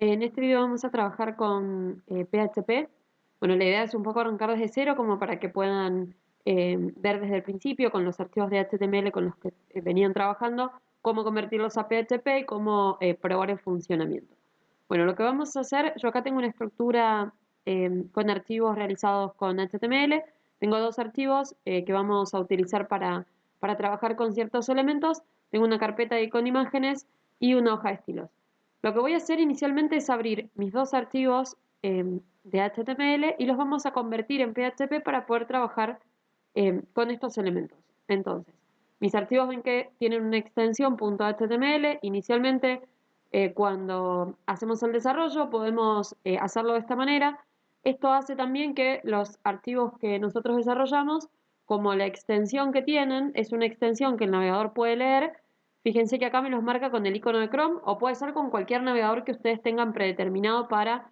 En este video vamos a trabajar con PHP. Bueno, la idea es un poco arrancar desde cero como para que puedan ver desde el principio con los archivos de HTML con los que venían trabajando, cómo convertirlos a PHP y cómo probar el funcionamiento. Bueno, lo que vamos a hacer, yo acá tengo una estructura con archivos realizados con HTML. Tengo dos archivos que vamos a utilizar para trabajar con ciertos elementos. Tengo una carpeta ahí con imágenes y una hoja de estilos. Lo que voy a hacer inicialmente es abrir mis dos archivos de HTML y los vamos a convertir en PHP para poder trabajar con estos elementos. Entonces, mis archivos ven que tienen una extensión .html. Inicialmente, cuando hacemos el desarrollo, podemos hacerlo de esta manera. Esto hace también que los archivos que nosotros desarrollamos, como la extensión que tienen, es una extensión que el navegador puede leer. Fíjense que acá me los marca con el icono de Chrome o puede ser con cualquier navegador que ustedes tengan predeterminado para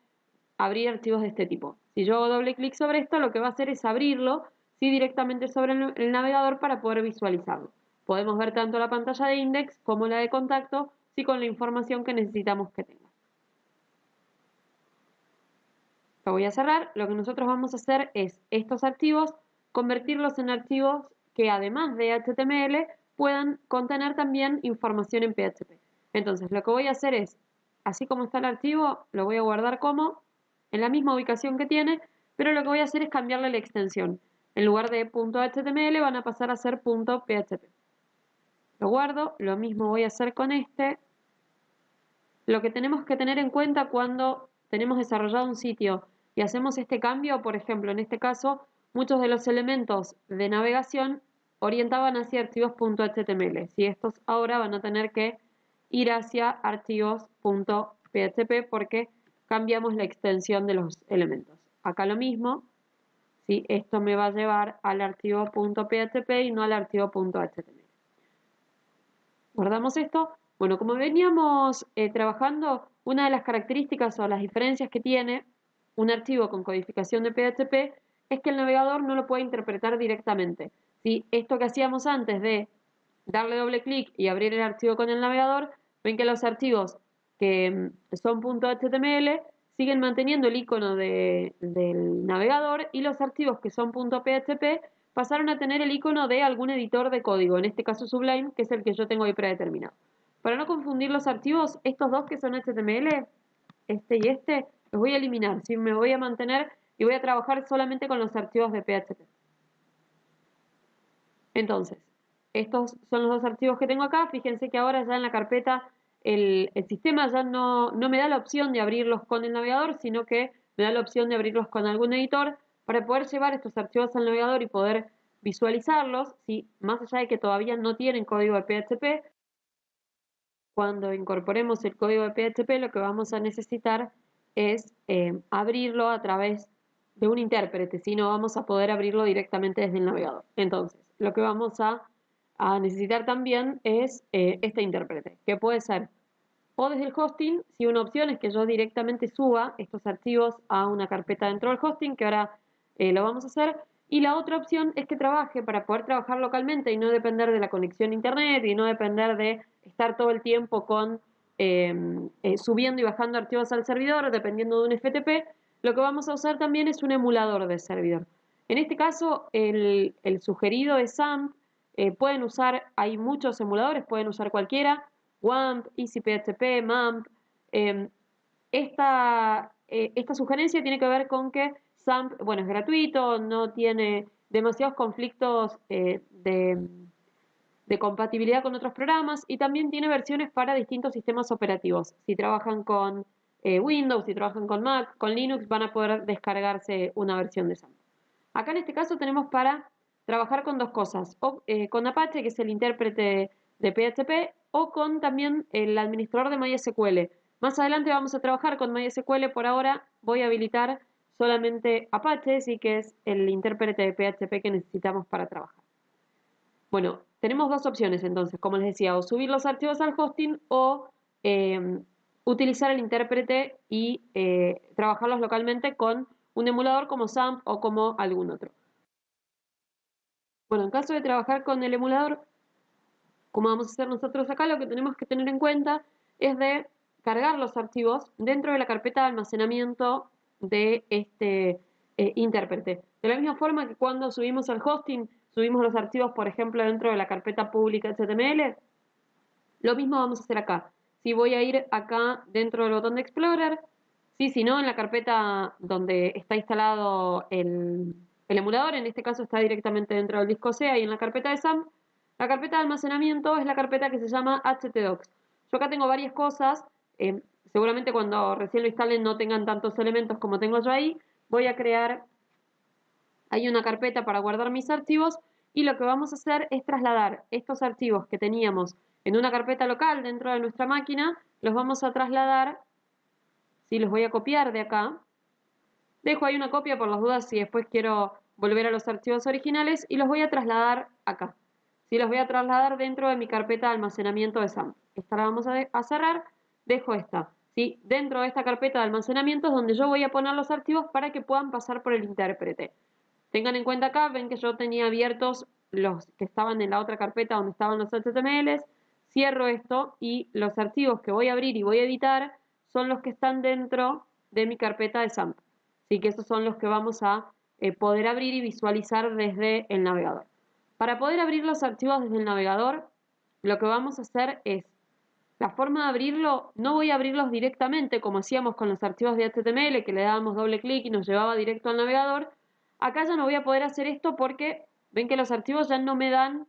abrir archivos de este tipo. Si yo hago doble clic sobre esto, lo que va a hacer es abrirlo directamente sobre el navegador para poder visualizarlo. Podemos ver tanto la pantalla de index como la de contacto, con la información que necesitamos que tenga. Lo voy a cerrar. Lo que nosotros vamos a hacer es estos archivos, convertirlos en archivos que además de HTML puedan contener también información en PHP. Entonces lo que voy a hacer es, así como está el archivo, lo voy a guardar como en la misma ubicación que tiene, pero lo que voy a hacer es cambiarle la extensión. En lugar de .html van a pasar a ser .php. Lo guardo, lo mismo voy a hacer con este. Lo que tenemos que tener en cuenta cuando tenemos desarrollado un sitio y hacemos este cambio, por ejemplo, en este caso, muchos de los elementos de navegación orientaban hacia archivos.html. Si estos ahora van a tener que ir hacia archivos.php porque cambiamos la extensión de los elementos. Acá lo mismo, ¿sí? Esto me va a llevar al archivo.php y no al archivo.html. Guardamos esto. Bueno, como veníamos trabajando, una de las características o las diferencias que tiene un archivo con codificación de PHP es que el navegador no lo puede interpretar directamente. ¿Sí? Esto que hacíamos antes de darle doble clic y abrir el archivo con el navegador, ven que los archivos que son .html siguen manteniendo el icono del navegador y los archivos que son .php pasaron a tener el icono de algún editor de código, en este caso Sublime, que es el que yo tengo ahí predeterminado. Para no confundir los archivos, estos dos que son HTML, este y este, los voy a eliminar, ¿sí? Me voy a mantener y voy a trabajar solamente con los archivos de PHP. Entonces, estos son los dos archivos que tengo acá. Fíjense que ahora ya en la carpeta el sistema ya no me da la opción de abrirlos con el navegador, sino que me da la opción de abrirlos con algún editor para poder llevar estos archivos al navegador y poder visualizarlos, ¿sí? Más allá de que todavía no tienen código de PHP. Cuando incorporemos el código de PHP, lo que vamos a necesitar es abrirlo a través de un intérprete, si no vamos a poder abrirlo directamente desde el navegador. Entonces, lo que vamos a necesitar también es este intérprete, que puede ser o desde el hosting, si una opción es que yo directamente suba estos archivos a una carpeta dentro del hosting, que ahora lo vamos a hacer, y la otra opción es que trabaje para poder trabajar localmente y no depender de la conexión a internet y no depender de estar todo el tiempo con subiendo y bajando archivos al servidor, dependiendo de un FTP. Lo que vamos a usar también es un emulador de servidor. En este caso, el sugerido es XAMPP. Pueden usar, hay muchos emuladores, pueden usar cualquiera. WAMP, EasyPHP, MAMP. Esta sugerencia tiene que ver con que XAMPP, bueno, es gratuito, no tiene demasiados conflictos de compatibilidad con otros programas y también tiene versiones para distintos sistemas operativos. Si trabajan con Windows, si trabajan con Mac, con Linux, van a poder descargarse una versión de XAMPP. Acá en este caso tenemos para trabajar con dos cosas, o con Apache, que es el intérprete de PHP, o con también el administrador de MySQL. Más adelante vamos a trabajar con MySQL, por ahora voy a habilitar solamente Apache, sí que es el intérprete de PHP que necesitamos para trabajar. Bueno, tenemos dos opciones entonces, como les decía, o subir los archivos al hosting o utilizar el intérprete y trabajarlos localmente con un emulador como XAMPP o como algún otro. Bueno, en caso de trabajar con el emulador, como vamos a hacer nosotros acá, lo que tenemos que tener en cuenta es de cargar los archivos dentro de la carpeta de almacenamiento de este intérprete. De la misma forma que cuando subimos al hosting, subimos los archivos, por ejemplo, dentro de la carpeta pública HTML, lo mismo vamos a hacer acá. Si voy a ir acá dentro del botón de Explorer, si no, en la carpeta donde está instalado el emulador, en este caso está directamente dentro del disco C, ahí en la carpeta de SAMP. La carpeta de almacenamiento es la carpeta que se llama htdocs. Yo acá tengo varias cosas, seguramente cuando recién lo instalen no tengan tantos elementos como tengo yo ahí. Voy a crear ahí una carpeta para guardar mis archivos y lo que vamos a hacer es trasladar estos archivos que teníamos en una carpeta local dentro de nuestra máquina, los vamos a trasladar, ¿sí? Los voy a copiar de acá. Dejo ahí una copia por las dudas si después quiero volver a los archivos originales y los voy a trasladar acá. ¿Sí? Los voy a trasladar dentro de mi carpeta de almacenamiento de SAMP. Esta la vamos a cerrar, dejo esta. ¿Sí? Dentro de esta carpeta de almacenamiento es donde yo voy a poner los archivos para que puedan pasar por el intérprete. Tengan en cuenta acá, ven que yo tenía abiertos los que estaban en la otra carpeta donde estaban los HTMLs. Cierro esto y los archivos que voy a abrir y voy a editar son los que están dentro de mi carpeta de SAMP. Así que esos son los que vamos a poder abrir y visualizar desde el navegador. Para poder abrir los archivos desde el navegador, lo que vamos a hacer es, la forma de abrirlo, no voy a abrirlos directamente como hacíamos con los archivos de HTML, que le dábamos doble clic y nos llevaba directo al navegador. Acá ya no voy a poder hacer esto porque ven que los archivos ya no me dan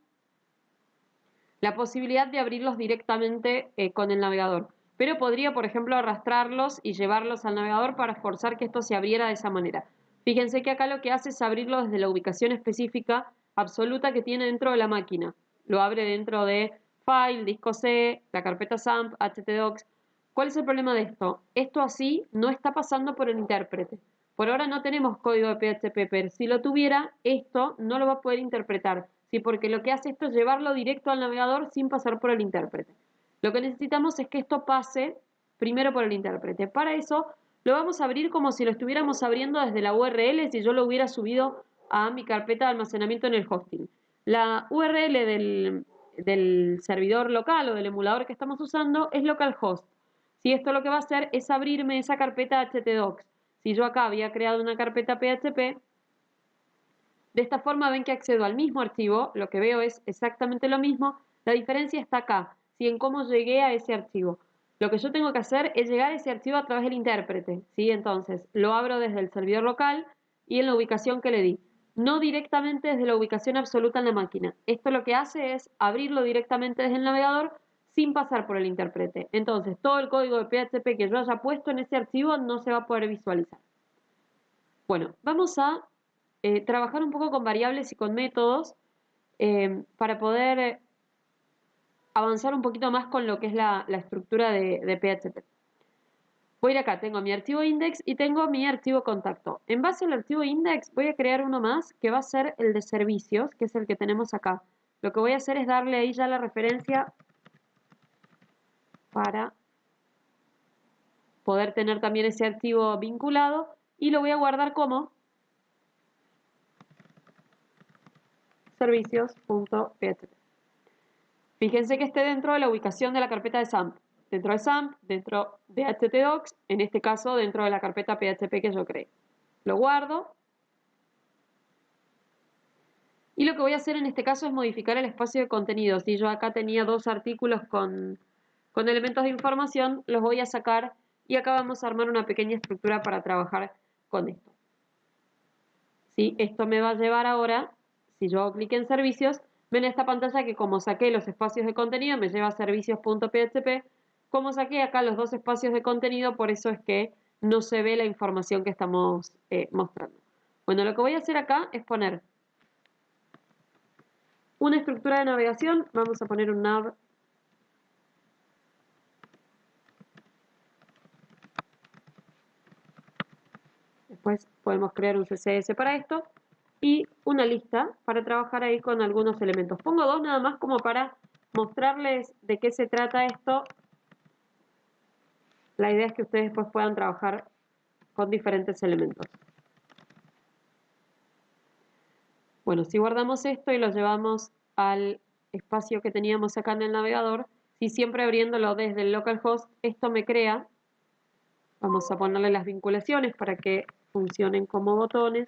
la posibilidad de abrirlos directamente con el navegador. Pero podría, por ejemplo, arrastrarlos y llevarlos al navegador para forzar que esto se abriera de esa manera. Fíjense que acá lo que hace es abrirlo desde la ubicación específica absoluta que tiene dentro de la máquina. Lo abre dentro de File, disco C, la carpeta SAMP, htdocs. ¿Cuál es el problema de esto? Esto así no está pasando por el intérprete. Por ahora no tenemos código de PHP, pero si lo tuviera, esto no lo va a poder interpretar. Sí, porque lo que hace esto es llevarlo directo al navegador sin pasar por el intérprete. Lo que necesitamos es que esto pase primero por el intérprete. Para eso lo vamos a abrir como si lo estuviéramos abriendo desde la URL si yo lo hubiera subido a mi carpeta de almacenamiento en el hosting. La URL del servidor local o del emulador que estamos usando es localhost. Si esto lo que va a hacer es abrirme esa carpeta htdocs. Si yo acá había creado una carpeta PHP, de esta forma ven que accedo al mismo archivo, lo que veo es exactamente lo mismo, la diferencia está acá, ¿sí? En cómo llegué a ese archivo. Lo que yo tengo que hacer es llegar a ese archivo a través del intérprete, ¿sí? Entonces lo abro desde el servidor local y en la ubicación que le di, no directamente desde la ubicación absoluta en la máquina. Esto lo que hace es abrirlo directamente desde el navegador sin pasar por el intérprete. Entonces todo el código de PHP que yo haya puesto en ese archivo no se va a poder visualizar. Bueno, vamos a trabajar un poco con variables y con métodos para poder avanzar un poquito más con lo que es la estructura de PHP. Voy a ir acá, tengo mi archivo index y tengo mi archivo contacto. En base al archivo index voy a crear uno más que va a ser el de servicios, que es el que tenemos acá. Lo que voy a hacer es darle ahí ya la referencia para poder tener también ese archivo vinculado y lo voy a guardar como servicios.php. Fíjense que esté dentro de la ubicación de la carpeta de SAMP. Dentro de SAMP, dentro de htdocs, en este caso dentro de la carpeta PHP que yo creé. Lo guardo. Y lo que voy a hacer en este caso es modificar el espacio de contenido. Si yo acá tenía dos artículos con elementos de información, los voy a sacar y acá vamos a armar una pequeña estructura para trabajar con esto. ¿Sí? Esto me va a llevar ahora, si yo hago clic en servicios, ven esta pantalla que como saqué los espacios de contenido me lleva a servicios.php. Como saqué acá los dos espacios de contenido, por eso es que no se ve la información que estamos mostrando. Bueno, lo que voy a hacer acá es poner una estructura de navegación. Vamos a poner un nav. Después podemos crear un CSS para esto. Y una lista para trabajar ahí con algunos elementos. Pongo dos nada más como para mostrarles de qué se trata esto. La idea es que ustedes después puedan trabajar con diferentes elementos. Bueno, si guardamos esto y lo llevamos al espacio que teníamos acá en el navegador, Si siempre abriéndolo desde el localhost, esto me crea, vamos a ponerle las vinculaciones para que funcionen como botones.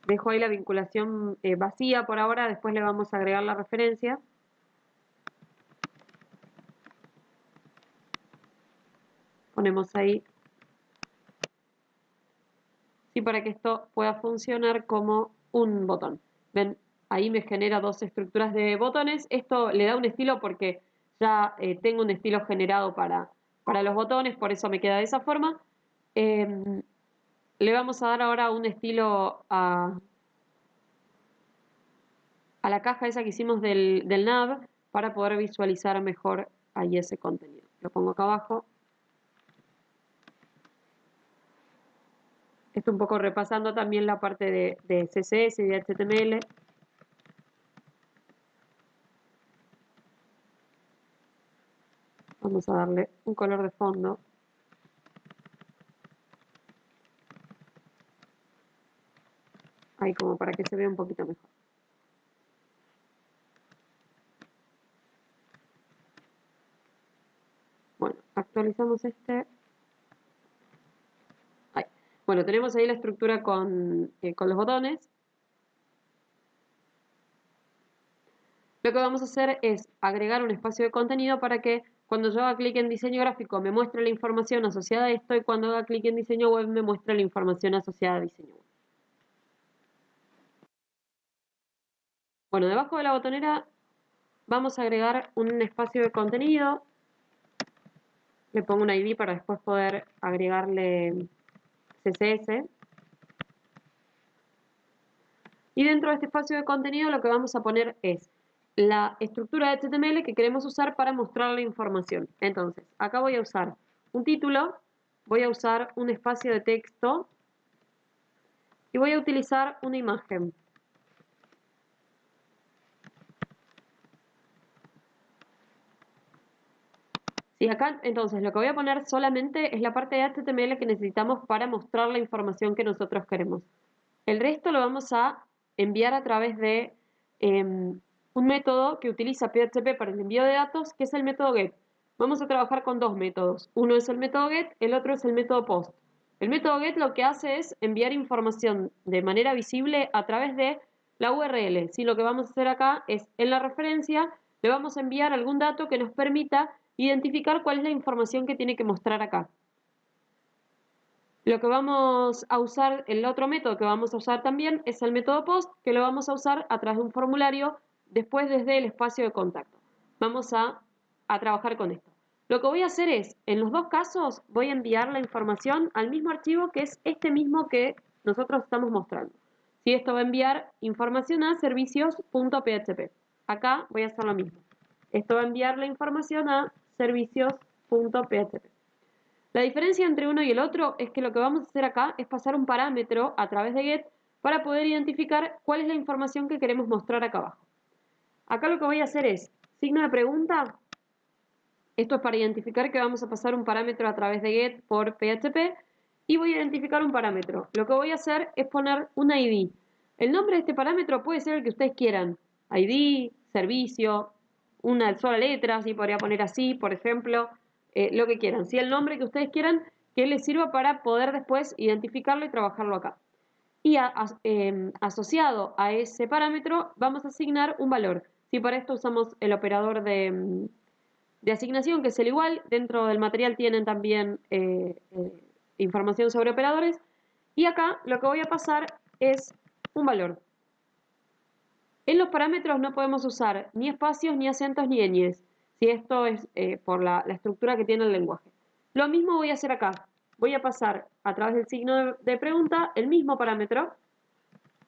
Dejo ahí la vinculación vacía por ahora, después le vamos a agregar la referencia. Ponemos ahí. Sí, para que esto pueda funcionar como un botón. ¿Ven? Ahí me genera dos estructuras de botones. Esto le da un estilo porque ya tengo un estilo generado para los botones, por eso me queda de esa forma. Le vamos a dar ahora un estilo a la caja esa que hicimos del nav para poder visualizar mejor ahí ese contenido. Lo pongo acá abajo. Esto un poco repasando también la parte de CSS y de HTML. Vamos a darle un color de fondo. Ahí como para que se vea un poquito mejor. Bueno, actualizamos este. Ahí. Bueno, tenemos ahí la estructura con los botones. Lo que vamos a hacer es agregar un espacio de contenido para que cuando yo haga clic en diseño gráfico me muestre la información asociada a esto y cuando haga clic en diseño web me muestre la información asociada a diseño web. Bueno, debajo de la botonera vamos a agregar un espacio de contenido. Le pongo un ID para después poder agregarle CSS. Y dentro de este espacio de contenido lo que vamos a poner es la estructura de HTML que queremos usar para mostrar la información. Entonces, acá voy a usar un título, voy a usar un espacio de texto y voy a utilizar una imagen. Sí, acá entonces lo que voy a poner solamente es la parte de HTML que necesitamos para mostrar la información que nosotros queremos. El resto lo vamos a enviar a través de un método que utiliza PHP para el envío de datos, que es el método get. Vamos a trabajar con dos métodos. Uno es el método get, el otro es el método post. El método get lo que hace es enviar información de manera visible a través de la URL. Si lo que vamos a hacer acá es en la referencia, le vamos a enviar algún dato que nos permita identificar cuál es la información que tiene que mostrar acá. Lo que vamos a usar, el otro método que vamos a usar también es el método post, que lo vamos a usar a través de un formulario después desde el espacio de contacto. Vamos a trabajar con esto. Lo que voy a hacer es, en los dos casos, voy a enviar la información al mismo archivo que es este mismo que nosotros estamos mostrando. Si esto va a enviar información a servicios.php. Acá voy a hacer lo mismo. Esto va a enviar la información a servicios.php. La diferencia entre uno y el otro es que lo que vamos a hacer acá es pasar un parámetro a través de get para poder identificar cuál es la información que queremos mostrar acá abajo. Acá lo que voy a hacer es signo de pregunta. Esto es para identificar que vamos a pasar un parámetro a través de get por PHP y voy a identificar un parámetro. Lo que voy a hacer es poner un ID. El nombre de este parámetro puede ser el que ustedes quieran. ID, servicio, una sola letra, así podría poner así, por ejemplo, lo que quieran. Si el nombre que ustedes quieran que les sirva para poder después identificarlo y trabajarlo acá. Y asociado a ese parámetro vamos a asignar un valor. Si para esto usamos el operador de asignación, que es el igual, dentro del material tienen también información sobre operadores. Y acá lo que voy a pasar es un valor. En los parámetros no podemos usar ni espacios, ni acentos, ni ñes, si esto es por la estructura que tiene el lenguaje. Lo mismo voy a hacer acá. Voy a pasar a través del signo de pregunta el mismo parámetro,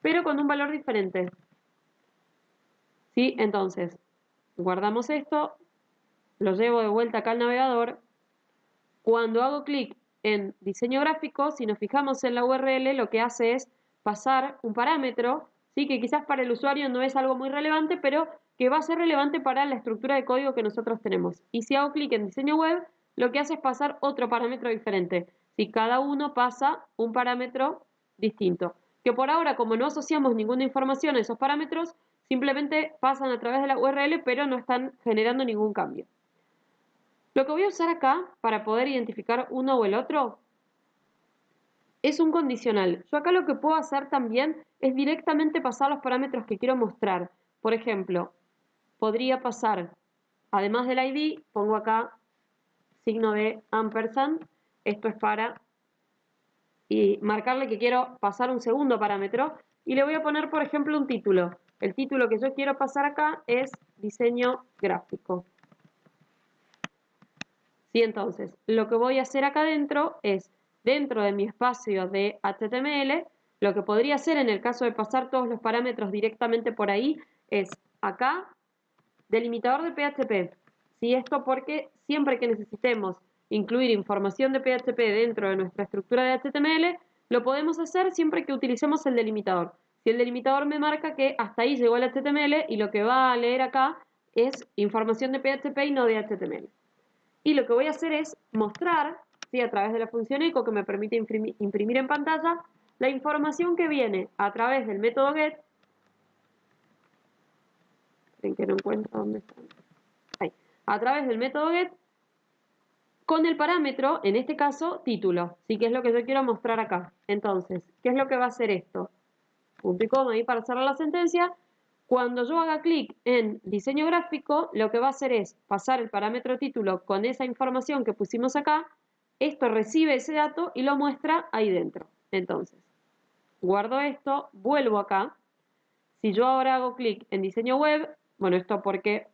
pero con un valor diferente. ¿Sí? Entonces, guardamos esto, lo llevo de vuelta acá al navegador. Cuando hago clic en diseño gráfico, si nos fijamos en la URL, lo que hace es pasar un parámetro, ¿sí? Que quizás para el usuario no es algo muy relevante, pero que va a ser relevante para la estructura de código que nosotros tenemos. Y si hago clic en diseño web, lo que hace es pasar otro parámetro diferente. Si cada uno pasa un parámetro distinto. Que por ahora, como no asociamos ninguna información a esos parámetros, simplemente pasan a través de la URL, pero no están generando ningún cambio. Lo que voy a usar acá para poder identificar uno o el otro es un condicional. Yo acá lo que puedo hacer también es directamente pasar los parámetros que quiero mostrar. Por ejemplo, podría pasar, además del ID, pongo acá signo de ampersand. Esto es para marcarle que quiero pasar un segundo parámetro. Y le voy a poner, por ejemplo, un título. El título que yo quiero pasar acá es diseño gráfico. ¿Sí? Entonces, lo que voy a hacer acá adentro es, dentro de mi espacio de HTML, lo que podría hacer en el caso de pasar todos los parámetros directamente por ahí, es acá, delimitador de PHP. ¿Sí? Esto porque siempre que necesitemos incluir información de PHP dentro de nuestra estructura de HTML, lo podemos hacer siempre que utilicemos el delimitador. Si el delimitador me marca que hasta ahí llegó el HTML y lo que va a leer acá es información de PHP y no de HTML. Y lo que voy a hacer es mostrar, ¿sí? A través de la función echo que me permite imprimir en pantalla, la información que viene a través del método get. En que no encuentro dónde está. Ahí. A través del método get con el parámetro, en este caso, título. ¿Sí? Que es lo que yo quiero mostrar acá. Entonces, ¿qué es lo que va a hacer esto? Punto y coma ahí para cerrar la sentencia. Cuando yo haga clic en diseño gráfico, lo que va a hacer es pasar el parámetro título con esa información que pusimos acá. Esto recibe ese dato y lo muestra ahí dentro. Entonces, guardo esto, vuelvo acá. Si yo ahora hago clic en diseño web, bueno, esto porque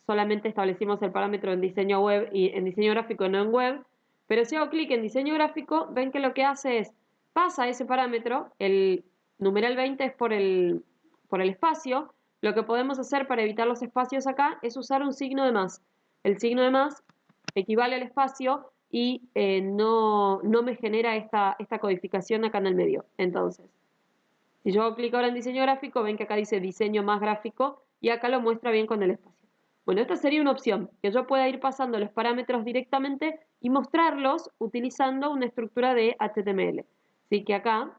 solamente establecimos el parámetro en diseño web y en diseño gráfico, no en web. Pero si hago clic en diseño gráfico, ven que lo que hace es, pasa ese parámetro, el numeral 20 es por el espacio. Lo que podemos hacer para evitar los espacios acá es usar un signo de más. El signo de más equivale al espacio y no me genera esta codificación acá en el medio. Entonces, si yo hago clic ahora en diseño gráfico, ven que acá dice diseño más gráfico y acá lo muestra bien con el espacio. Bueno, esta sería una opción, que yo pueda ir pasando los parámetros directamente y mostrarlos utilizando una estructura de HTML. Así que acá,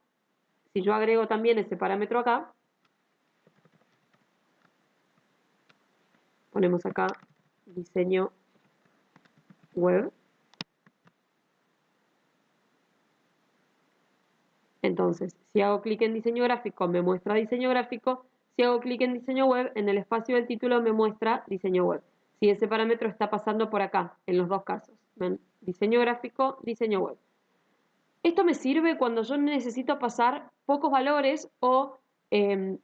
si yo agrego también ese parámetro acá, ponemos acá diseño web. Entonces, si hago clic en diseño gráfico, me muestra diseño gráfico. Si hago clic en diseño web, en el espacio del título me muestra diseño web. Si ese parámetro está pasando por acá, en los dos casos. ¿Ven? Diseño gráfico, diseño web. Esto me sirve cuando yo necesito pasar pocos valores o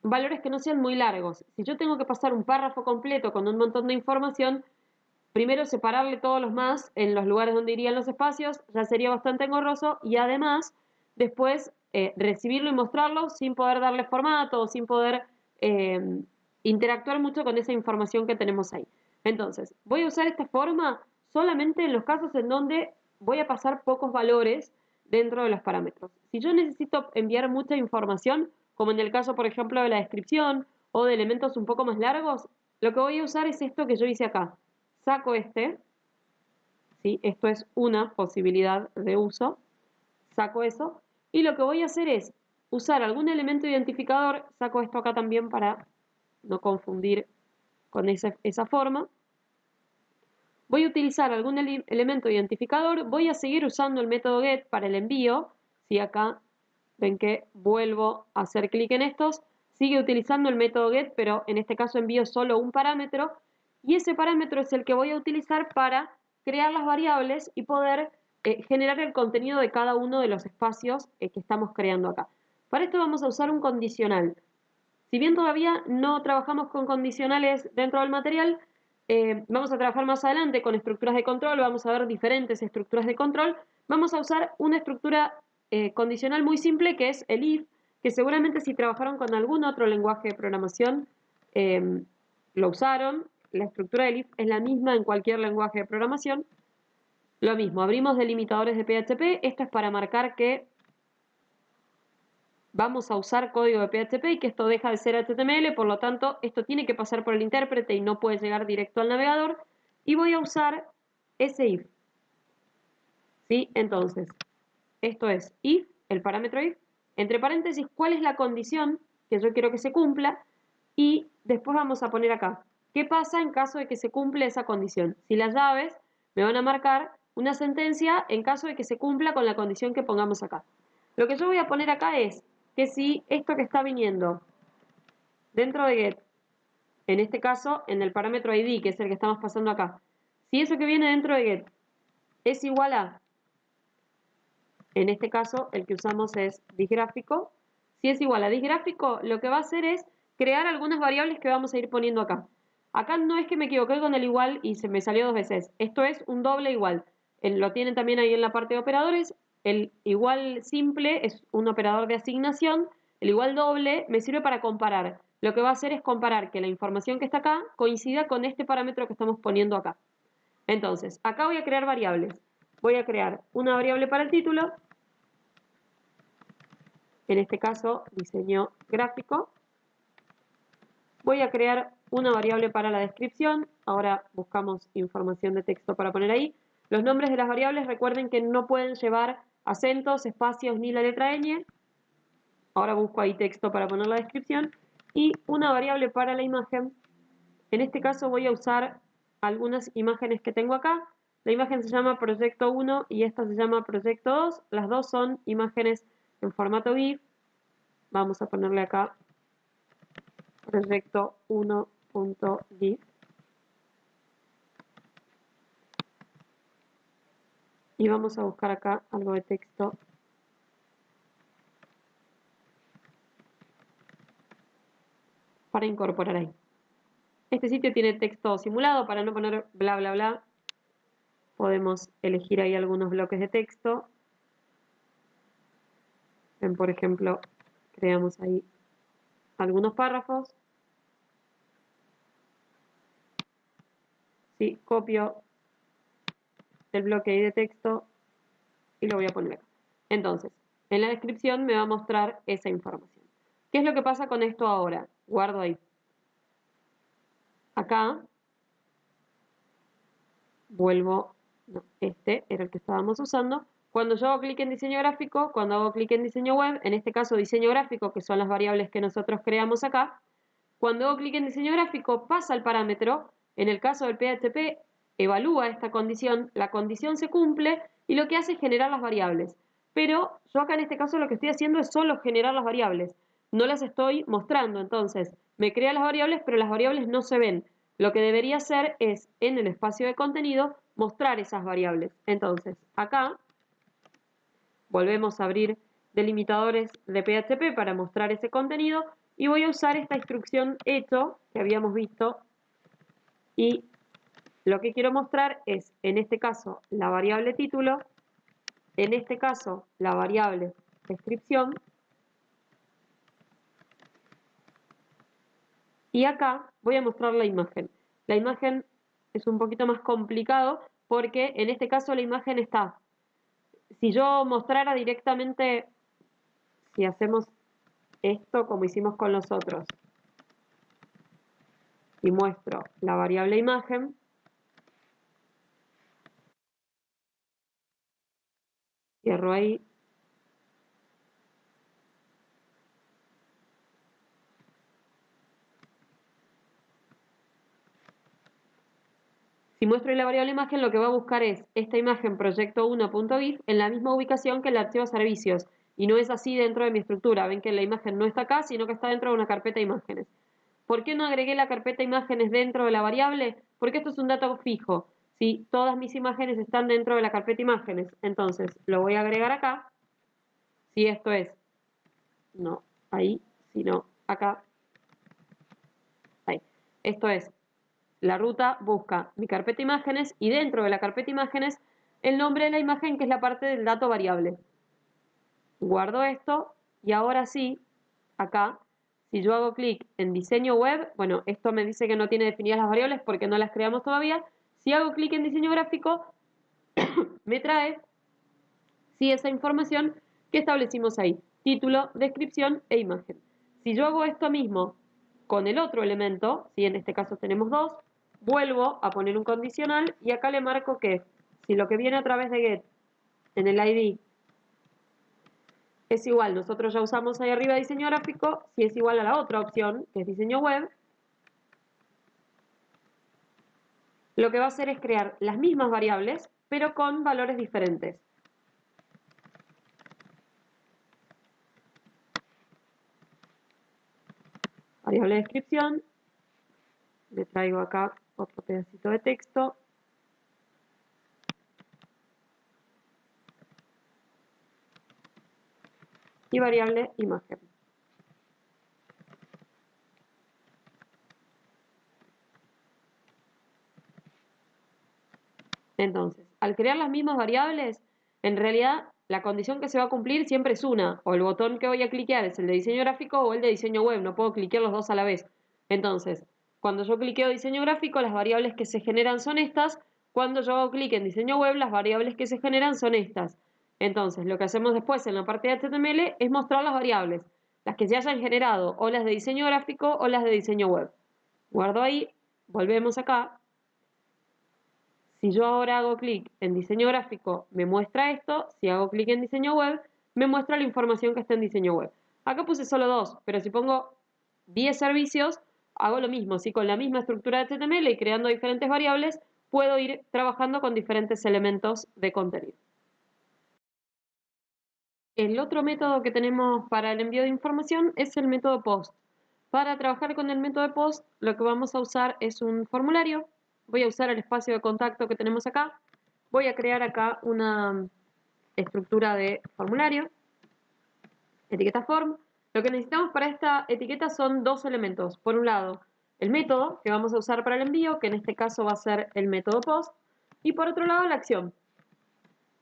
valores que no sean muy largos. Si yo tengo que pasar un párrafo completo con un montón de información, primero separarle todos los más en los lugares donde irían los espacios ya sería bastante engorroso y además después recibirlo y mostrarlo sin poder darle formato o sin poder interactuar mucho con esa información que tenemos ahí. Entonces, voy a usar esta forma solamente en los casos en donde voy a pasar pocos valores dentro de los parámetros. Si yo necesito enviar mucha información, como en el caso, por ejemplo, de la descripción o de elementos un poco más largos, lo que voy a usar es esto que yo hice acá. Saco este, ¿sí? Esto es una posibilidad de uso, saco eso, y lo que voy a hacer es usar algún elemento identificador, saco esto acá también para no confundir con esa forma. Voy a utilizar algún elemento identificador, voy a seguir usando el método get para el envío, si acá ven que vuelvo a hacer clic en estos, sigue utilizando el método get, pero en este caso envío solo un parámetro, y ese parámetro es el que voy a utilizar para crear las variables y poder generar el contenido de cada uno de los espacios que estamos creando acá. Para esto vamos a usar un condicional. Si bien todavía no trabajamos con condicionales dentro del material, vamos a trabajar más adelante con estructuras de control, vamos a ver diferentes estructuras de control. Vamos a usar una estructura condicional muy simple que es el if, que seguramente si trabajaron con algún otro lenguaje de programación lo usaron. La estructura del if es la misma en cualquier lenguaje de programación. Lo mismo, abrimos delimitadores de PHP, esto es para marcar que vamos a usar código de PHP y que esto deja de ser HTML, por lo tanto esto tiene que pasar por el intérprete y no puede llegar directo al navegador, y voy a usar ese if. ¿Sí? Entonces, esto es if, el parámetro if, entre paréntesis, ¿cuál es la condición que yo quiero que se cumpla? Y después vamos a poner acá, ¿qué pasa en caso de que se cumple esa condición? Si las llaves me van a marcar una sentencia en caso de que se cumpla con la condición que pongamos acá. Lo que yo voy a poner acá es que si esto que está viniendo dentro de get, en este caso en el parámetro id, que es el que estamos pasando acá, si eso que viene dentro de get es igual a, en este caso el que usamos es disgráfico, si es igual a disgráfico, lo que va a hacer es crear algunas variables que vamos a ir poniendo acá. Acá no es que me equivoqué con el igual y se me salió dos veces, esto es un doble igual. Lo tienen también ahí en la parte de operadores. El igual simple es un operador de asignación, el igual doble me sirve para comparar. Lo que va a hacer es comparar que la información que está acá coincida con este parámetro que estamos poniendo acá. Entonces, acá voy a crear variables. Voy a crear una variable para el título, en este caso diseño gráfico. Voy a crear una variable para la descripción. Ahora buscamos información de texto para poner ahí. Los nombres de las variables, recuerden que no pueden llevar acentos, espacios ni la letra ñ. Ahora busco ahí texto para poner la descripción. Y una variable para la imagen. En este caso voy a usar algunas imágenes que tengo acá. La imagen se llama proyecto 1 y esta se llama proyecto 2. Las dos son imágenes en formato GIF. Vamos a ponerle acá proyecto 1.gif. Y vamos a buscar acá algo de texto. Para incorporar ahí. Este sitio tiene texto simulado, para no poner bla bla bla. Podemos elegir ahí algunos bloques de texto. Ven, por ejemplo, creamos ahí algunos párrafos. Sí, copio el bloque ahí de texto y lo voy a poner acá. Entonces, en la descripción me va a mostrar esa información. ¿Qué es lo que pasa con esto ahora? Guardo ahí. Acá vuelvo, no, este era el que estábamos usando. Cuando yo hago clic en diseño gráfico, cuando hago clic en diseño web, en este caso diseño gráfico, que son las variables que nosotros creamos acá, cuando hago clic en diseño gráfico pasa el parámetro, en el caso del PHP evalúa esta condición, la condición se cumple y lo que hace es generar las variables. Pero yo acá en este caso lo que estoy haciendo es solo generar las variables, no las estoy mostrando, entonces me crea las variables pero las variables no se ven. Lo que debería hacer es en el espacio de contenido mostrar esas variables. Entonces acá volvemos a abrir delimitadores de PHP para mostrar ese contenido y voy a usar esta instrucción hecho que habíamos visto y lo que quiero mostrar es, en este caso, la variable título, en este caso, la variable descripción y acá voy a mostrar la imagen. La imagen es un poquito más complicado porque en este caso la imagen está. Si yo mostrara directamente, si hacemos esto como hicimos con los otros y muestro la variable imagen, cierro ahí, si muestro la variable imagen, lo que va a buscar es esta imagen proyecto1.gif en la misma ubicación que el archivo servicios. Y no es así dentro de mi estructura. Ven que la imagen no está acá, sino que está dentro de una carpeta imágenes. ¿Por qué no agregué la carpeta imágenes dentro de la variable? Porque esto es un dato fijo. Si todas mis imágenes están dentro de la carpeta imágenes, entonces lo voy a agregar acá. Si esto es, no ahí, sino acá. Ahí. Esto es, la ruta busca mi carpeta imágenes y dentro de la carpeta imágenes el nombre de la imagen que es la parte del dato variable. Guardo esto y ahora sí, acá, si yo hago clic en diseño web, bueno, esto me dice que no tiene definidas las variables porque no las creamos todavía. Si hago clic en diseño gráfico, me trae sí esa información que establecimos ahí, título, descripción e imagen. Si yo hago esto mismo con el otro elemento, si en este caso tenemos dos, vuelvo a poner un condicional y acá le marco que si lo que viene a través de get en el ID es igual, nosotros ya usamos ahí arriba diseño gráfico, si es igual a la otra opción, que es diseño web, lo que va a hacer es crear las mismas variables, pero con valores diferentes. Variable de descripción, le traigo acá otro pedacito de texto. Y variable imagen. Entonces, al crear las mismas variables, en realidad la condición que se va a cumplir siempre es una, o el botón que voy a cliquear es el de diseño gráfico o el de diseño web, no puedo cliquear los dos a la vez. Entonces, cuando yo cliqueo diseño gráfico, las variables que se generan son estas, cuando yo hago clic en diseño web, las variables que se generan son estas. Entonces, lo que hacemos después en la parte de HTML es mostrar las variables, las que se hayan generado, o las de diseño gráfico o las de diseño web. Guardo ahí, volvemos acá. Si yo ahora hago clic en diseño gráfico, me muestra esto. Si hago clic en diseño web, me muestra la información que está en diseño web. Acá puse solo 2, pero si pongo 10 servicios, hago lo mismo. Si con la misma estructura de HTML y creando diferentes variables, puedo ir trabajando con diferentes elementos de contenido. El otro método que tenemos para el envío de información es el método POST. Para trabajar con el método POST, lo que vamos a usar es un formulario. Voy a usar el espacio de contacto que tenemos acá. Voy a crear acá una estructura de formulario, etiqueta form. Lo que necesitamos para esta etiqueta son dos elementos. Por un lado, el método que vamos a usar para el envío, que en este caso va a ser el método POST. Y por otro lado, la acción.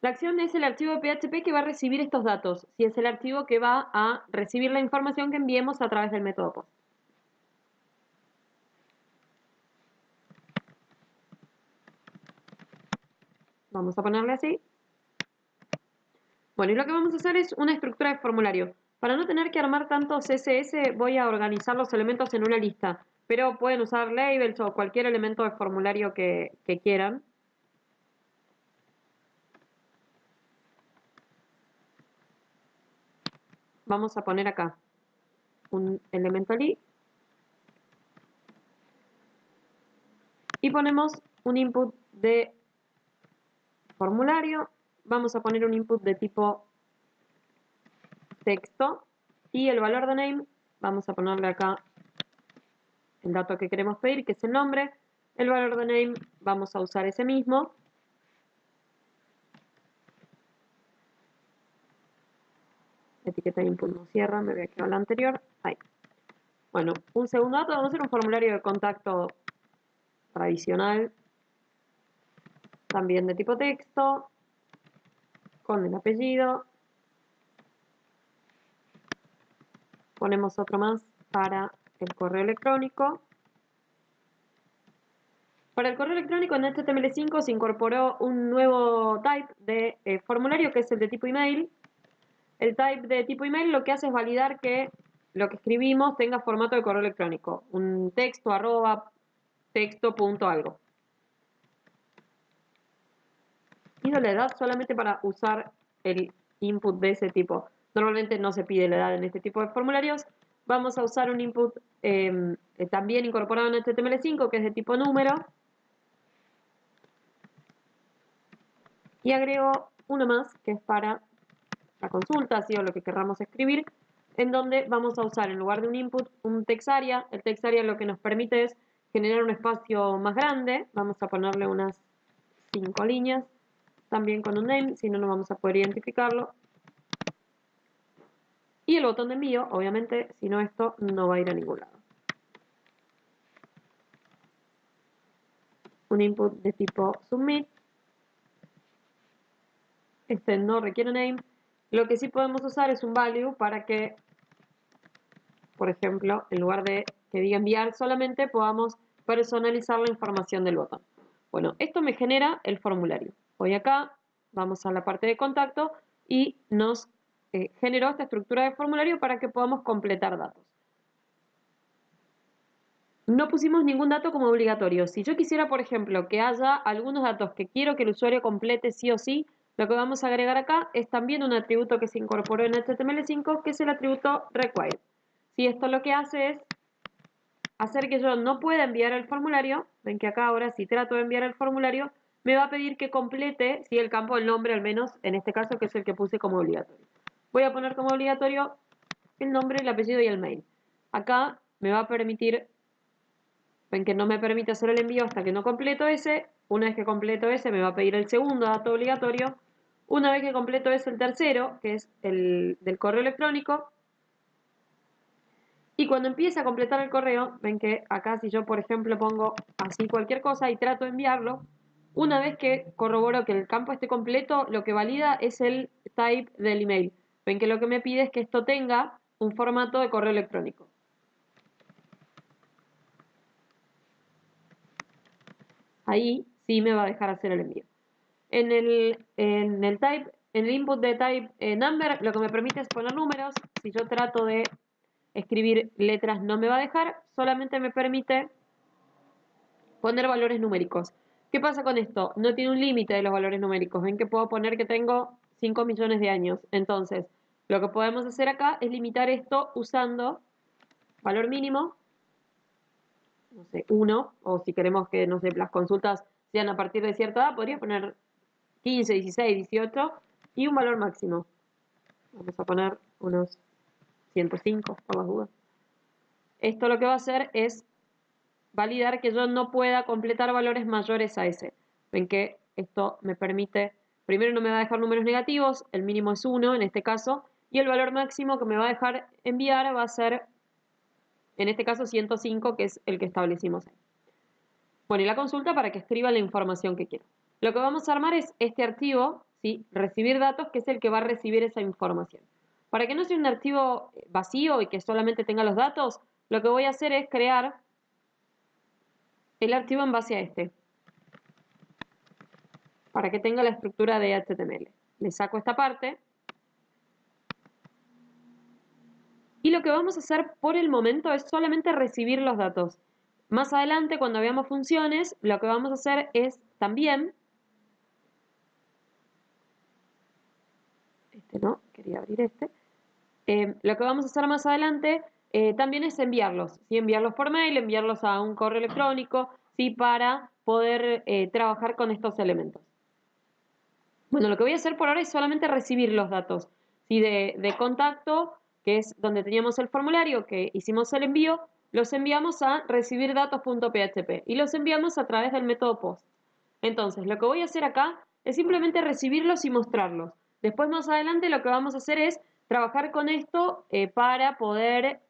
La acción es el archivo de PHP que va a recibir estos datos, si es el archivo que va a recibir la información que enviemos a través del método POST. Vamos a ponerle así. Bueno, y lo que vamos a hacer es una estructura de formulario. Para no tener que armar tantos CSS, voy a organizar los elementos en una lista, pero pueden usar labels o cualquier elemento de formulario que quieran. Vamos a poner acá un elemento ly y ponemos un input de formulario. Vamos a poner un input de tipo texto y el valor de name, vamos a ponerle acá el dato que queremos pedir, que es el nombre. El valor de name vamos a usar ese mismo. Etiqueta de input no cierra, me voy a quedar la anterior. Ahí. Bueno, un segundo dato, vamos a hacer un formulario de contacto tradicional, también de tipo texto, con el apellido. Ponemos otro más para el correo electrónico. Para el correo electrónico en HTML5 se incorporó un nuevo type de formulario que es el de tipo email. El type de tipo email lo que hace es validar que lo que escribimos tenga formato de correo electrónico, un texto, arroba, texto, punto, algo. Pido la edad solamente para usar el input de ese tipo. Normalmente no se pide la edad en este tipo de formularios. Vamos a usar un input también incorporado en HTML5 que es de tipo número. Y agrego uno más que es para la consulta, así o lo que querramos escribir, en donde vamos a usar en lugar de un input un text area. El text area lo que nos permite es generar un espacio más grande. Vamos a ponerle unas 5 líneas, también con un name, si no, no vamos a poder identificarlo. Y el botón de envío, obviamente, si no esto no va a ir a ningún lado. Un input de tipo submit. Este no requiere name. Lo que sí podemos usar es un value para que, por ejemplo, en lugar de que diga enviar solamente, podamos personalizar la información del botón. Bueno, esto me genera el formulario. Voy acá, vamos a la parte de contacto y nos generó esta estructura de formulario para que podamos completar datos. No pusimos ningún dato como obligatorio. Si yo quisiera, por ejemplo, que haya algunos datos que quiero que el usuario complete sí o sí, Lo que vamos a agregar acá es también un atributo que se incorporó en HTML5, que es el atributo require. Si esto lo que hace es hacer que yo no pueda enviar el formulario. Ven que acá ahora si trato de enviar el formulario, me va a pedir que complete, si el campo del nombre al menos, en este caso que es el que puse como obligatorio. Voy a poner como obligatorio el nombre, el apellido y el mail. Acá me va a permitir, ven que no me permite hacer el envío hasta que no completo ese. Una vez que completo ese me va a pedir el segundo dato obligatorio. Una vez que completo ese, el tercero, que es el del correo electrónico. Y cuando empiece a completar el correo, ven que acá si yo por ejemplo pongo así cualquier cosa y trato de enviarlo, una vez que corroboro que el campo esté completo, lo que valida es el type del email. Ven que lo que me pide es que esto tenga un formato de correo electrónico. Ahí sí me va a dejar hacer el envío. En el type, en el input de type number, lo que me permite es poner números. Si yo trato de escribir letras no me va a dejar, solamente me permite poner valores numéricos. ¿Qué pasa con esto? No tiene un límite de los valores numéricos. Ven que puedo poner que tengo 5 millones de años. Entonces, lo que podemos hacer acá es limitar esto usando valor mínimo, no sé, 1, o si queremos que, no sé, las consultas sean a partir de cierta edad, podría poner 15, 16, 18 y un valor máximo. Vamos a poner unos 105, por las dudas. Esto lo que va a hacer es validar que yo no pueda completar valores mayores a ese. Ven que esto me permite, primero no me va a dejar números negativos, el mínimo es 1 en este caso, y el valor máximo que me va a dejar enviar va a ser, en este caso 105, que es el que establecimos ahí. Bueno, y la consulta para que escriba la información que quiero. Lo que vamos a armar es este archivo, ¿sí? Recibir datos, que es el que va a recibir esa información. Para que no sea un archivo vacío y que solamente tenga los datos, lo que voy a hacer es crear el archivo en base a este, para que tenga la estructura de HTML. Le saco esta parte. Y lo que vamos a hacer por el momento es solamente recibir los datos. Más adelante, cuando veamos funciones, lo que vamos a hacer es también, no, quería abrir lo que vamos a hacer más adelante también es enviarlos, ¿sí? Enviarlos por mail, enviarlos a un correo electrónico, ¿sí? Para poder trabajar con estos elementos. Bueno, lo que voy a hacer por ahora es solamente recibir los datos, ¿sí? de contacto, que es donde teníamos el formulario, que hicimos el envío, los enviamos a recibirdatos.php y los enviamos a través del método post. Entonces, lo que voy a hacer acá es simplemente recibirlos y mostrarlos. Después, más adelante, lo que vamos a hacer es trabajar con esto para poder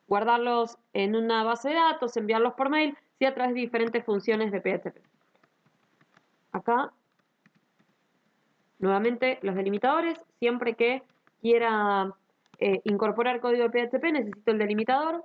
guardarlos en una base de datos, enviarlos por mail, ¿sí? A través de diferentes funciones de PHP. Acá nuevamente, los delimitadores, siempre que quiera incorporar código de PHP necesito el delimitador.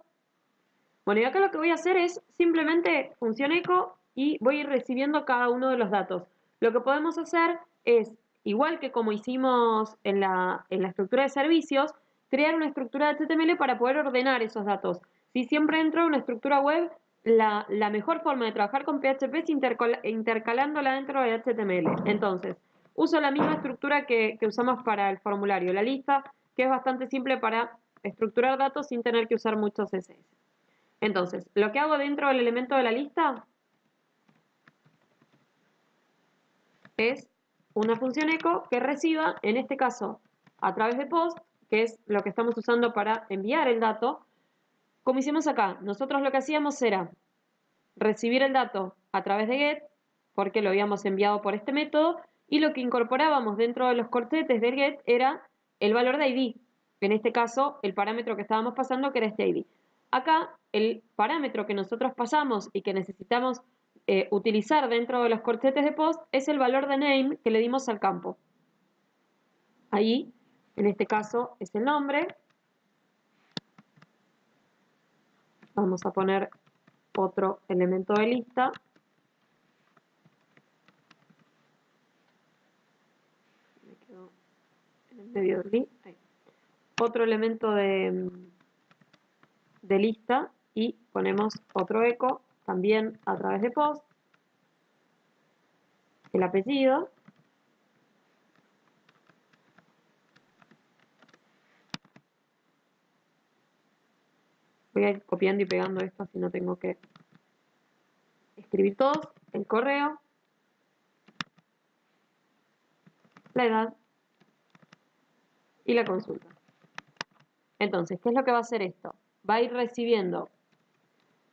Bueno, y acá lo que voy a hacer es simplemente función echo y voy a ir recibiendo cada uno de los datos. Lo que podemos hacer es, igual que como hicimos en la estructura de servicios, crear una estructura de HTML para poder ordenar esos datos. Si siempre dentro de una estructura web, la mejor forma de trabajar con PHP es intercalándola dentro de HTML. Entonces, uso la misma estructura que usamos para el formulario, la lista, que es bastante simple para estructurar datos sin tener que usar muchos CSS. Entonces, lo que hago dentro del elemento de la lista es una función echo que reciba, en este caso, a través de post, que es lo que estamos usando para enviar el dato. Como hicimos acá, nosotros lo que hacíamos era recibir el dato a través de get, porque lo habíamos enviado por este método, y lo que incorporábamos dentro de los corchetes del get era el valor de ID, en este caso el parámetro que estábamos pasando, que era este ID. Acá el parámetro que nosotros pasamos y que necesitamos utilizar dentro de los corchetes de post es el valor de name que le dimos al campo. Ahí, en este caso, es el nombre. Vamos a poner otro elemento de lista. Me quedo en el medio del list. Ahí. Otro elemento de lista y ponemos otro echo también a través de post, el apellido, Voy a ir copiando y pegando esto, así no tengo que escribir todos. El correo, la edad y la consulta. Entonces, ¿qué es lo que va a hacer esto? Va a ir recibiendo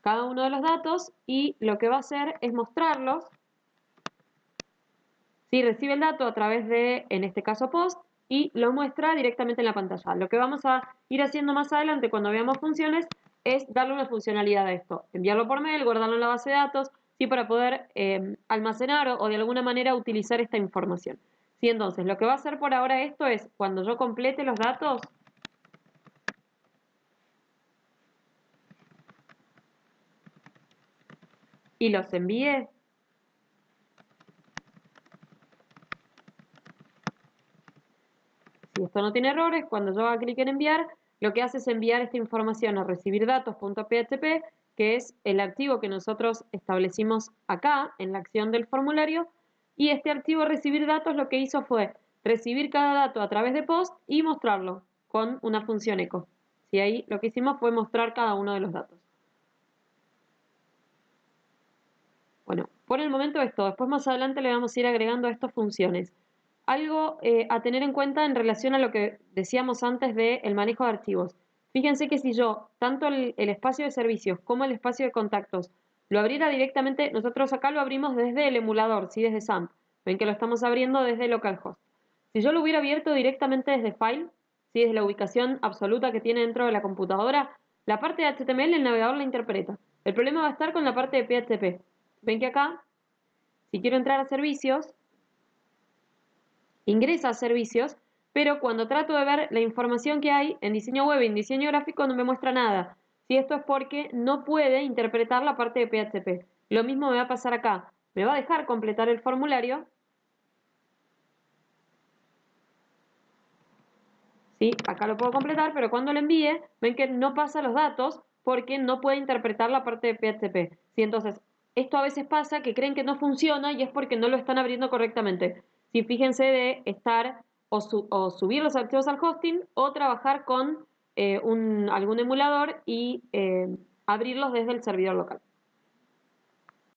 cada uno de los datos y lo que va a hacer es mostrarlos. Si recibe el dato a través de, en este caso, post, y lo muestra directamente en la pantalla. Lo que vamos a ir haciendo más adelante cuando veamos funciones es darle una funcionalidad a esto. Enviarlo por mail, guardarlo en la base de datos, ¿sí? Para poder almacenar o de alguna manera utilizar esta información. ¿Sí? Entonces, lo que va a hacer por ahora esto es, cuando yo complete los datos, y los envíe, si esto no tiene errores, cuando yo haga clic en enviar, lo que hace es enviar esta información a recibir datos.php, que es el archivo que nosotros establecimos acá en la acción del formulario, y este archivo recibir datos lo que hizo fue recibir cada dato a través de post y mostrarlo con una función echo. ¿Sí? Ahí lo que hicimos fue mostrar cada uno de los datos. Bueno, por el momento esto. Después más adelante le vamos a ir agregando a estas funciones. Algo a tener en cuenta en relación a lo que decíamos antes del manejo de archivos. Fíjense que si yo, tanto el espacio de servicios como el espacio de contactos, lo abriera directamente, nosotros acá lo abrimos desde el emulador, ¿sí? Desde XAMPP. Ven que lo estamos abriendo desde localhost. Si yo lo hubiera abierto directamente desde File, ¿sí? Desde la ubicación absoluta que tiene dentro de la computadora, la parte de HTML el navegador la interpreta. El problema va a estar con la parte de PHP. Ven que acá, si quiero entrar a servicios, ingresa a servicios, pero cuando trato de ver la información que hay en diseño web y en diseño gráfico no me muestra nada. Si esto es porque no puede interpretar la parte de PHP. Lo mismo me va a pasar acá. Me va a dejar completar el formulario. ¿Sí? Acá lo puedo completar, pero cuando lo envíe, ven que no pasa los datos porque no puede interpretar la parte de PHP. ¿Sí? Entonces, esto a veces pasa que creen que no funciona y es porque no lo están abriendo correctamente. Sí, fíjense de estar o subir los archivos al hosting o trabajar con algún emulador y abrirlos desde el servidor local.